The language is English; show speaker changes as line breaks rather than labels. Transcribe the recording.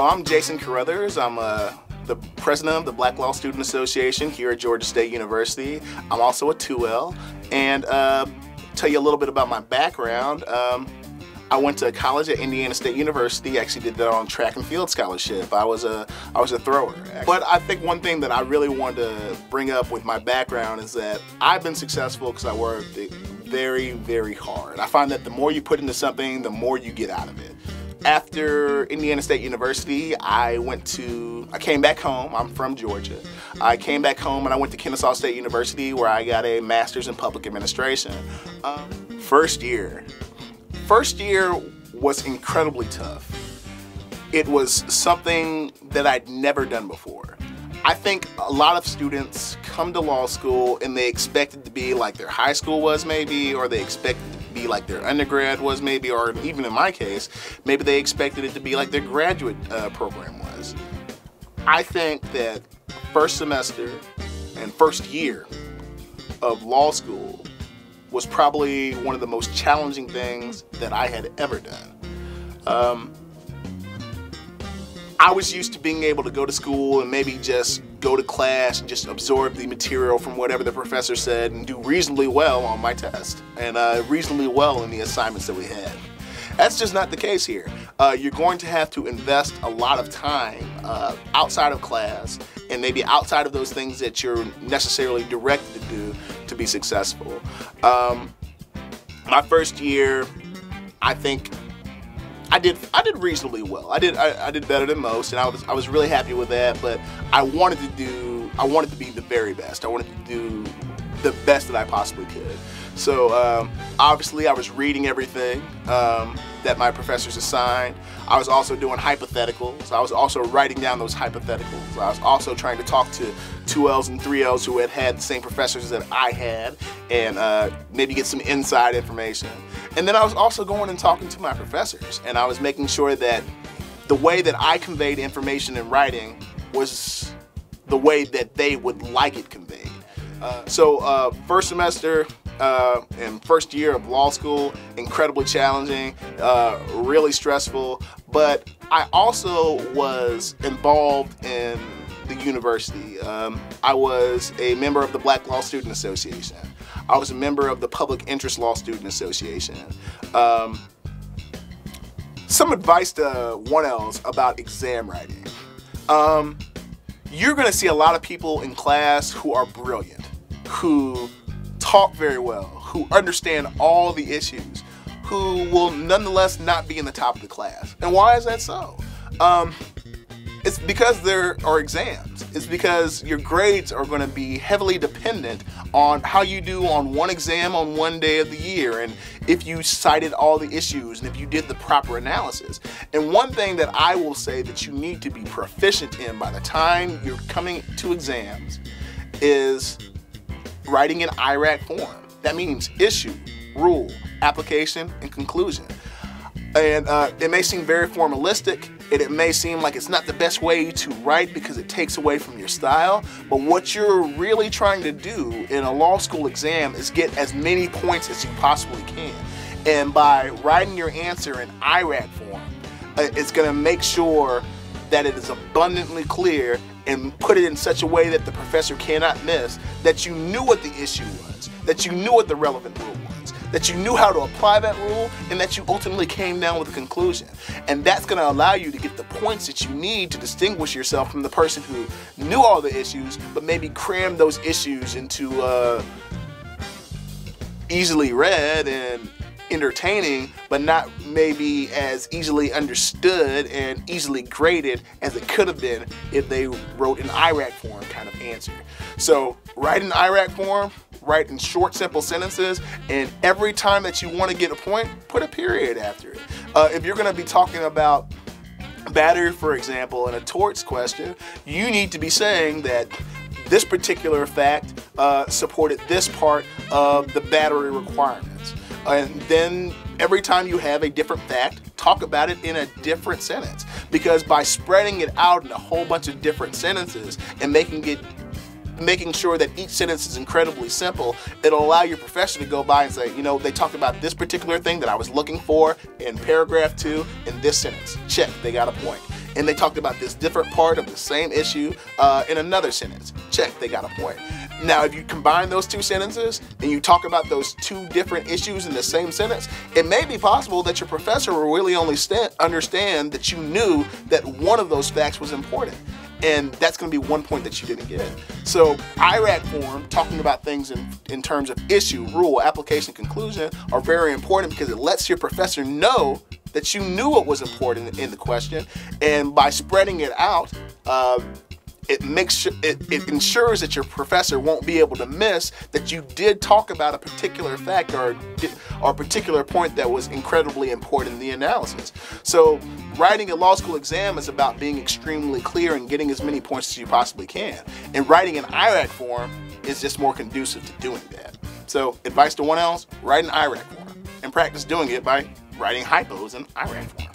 Well, I'm Jason Carruthers. I'm the president of the Black Law Student Association here at Georgia State University. I'm also a 2L, and tell you a little bit about my background. I went to college at Indiana State University. Actually did that on track and field scholarship. I was a thrower. But I think one thing that I really wanted to bring up with my background is that I've been successful because I worked very, very hard. I find that the more you put into something, the more you get out of it. After Indiana State University, I came back home. I'm from Georgia. I came back home and I went to Kennesaw State University, where I got a master's in public administration. First year was incredibly tough. It was something that I'd never done before. I think a lot of students come to law school and they expect it to be like their high school was maybe, or they expect it to be like their undergrad was maybe, or even in my case, maybe they expected it to be like their graduate program was. I think that first semester and first year of law school was probably one of the most challenging things that I had ever done. I was used to being able to go to school and maybe just go to class and just absorb the material from whatever the professor said and do reasonably well on my test and reasonably well in the assignments that we had. That's just not the case here. You're going to have to invest a lot of time outside of class and maybe outside of those things that you're necessarily directed to do to be successful. My first year, I think I did reasonably well. I did better than most, and I was really happy with that. But I wanted to be the very best. I wanted to do the best that I possibly could. So obviously I was reading everything that my professors assigned. I was also doing hypotheticals. I was also writing down those hypotheticals. I was also trying to talk to 2Ls and 3Ls who had the same professors that I had, and maybe get some inside information. And then I was also going and talking to my professors, and I was making sure that the way that I conveyed information in writing was the way that they would like it conveyed. So first semester and first year of law school, incredibly challenging, really stressful, but I also was involved in the university. I was a member of the Black Law Student Association. I was a member of the Public Interest Law Student Association. Some advice to 1Ls about exam writing. You're going to see a lot of people in class who are brilliant, who talk very well, who understand all the issues, who will nonetheless not be in the top of the class. And why is that so? It's because there are exams. It's because your grades are going to be heavily dependent on how you do on one exam on one day of the year, and if you cited all the issues and if you did the proper analysis. And one thing that I will say that you need to be proficient in by the time you're coming to exams is writing in IRAC form. That means issue, rule, application, and conclusion. And it may seem very formalistic, and it may seem like it's not the best way to write because it takes away from your style, but what you're really trying to do in a law school exam is get as many points as you possibly can. And by writing your answer in IRAC form, it's going to make sure that it is abundantly clear and put it in such a way that the professor cannot miss, that you knew what the issue was, that you knew what the relevant rule was, that you knew how to apply that rule, and that you ultimately came down with a conclusion. And that's going to allow you to get the points that you need to distinguish yourself from the person who knew all the issues, but maybe crammed those issues into easily read and entertaining, but not maybe as easily understood and easily graded as it could have been if they wrote an IRAC form kind of answer. So write in IRAC form, write in short, simple sentences, and every time that you want to get a point, put a period after it. If you're going to be talking about battery, for example, in a torts question, you need to be saying that this particular fact supported this part of the battery requirements. And then every time you have a different fact, talk about it in a different sentence. Because by spreading it out in a whole bunch of different sentences and making sure that each sentence is incredibly simple, it'll allow your professor to go by and say, you know, they talked about this particular thing that I was looking for in paragraph 2 in this sentence. Check, they got a point. and they talked about this different part of the same issue in another sentence. Check, they got a point. Now, if you combine those two sentences and you talk about those two different issues in the same sentence, it may be possible that your professor will really only understand that you knew that one of those facts was important. And that's going to be one point that you didn't get. So IRAC form, talking about things in terms of issue, rule, application, conclusion, are very important because it lets your professor know that you knew what was important in the question, and by spreading it out, it ensures that your professor won't be able to miss that you did talk about a particular fact or a particular point that was incredibly important in the analysis. So writing a law school exam is about being extremely clear and getting as many points as you possibly can. And writing an IRAC form is just more conducive to doing that. So advice to 1Ls, write an IRAC form and practice doing it by writing hypos in IRAC form.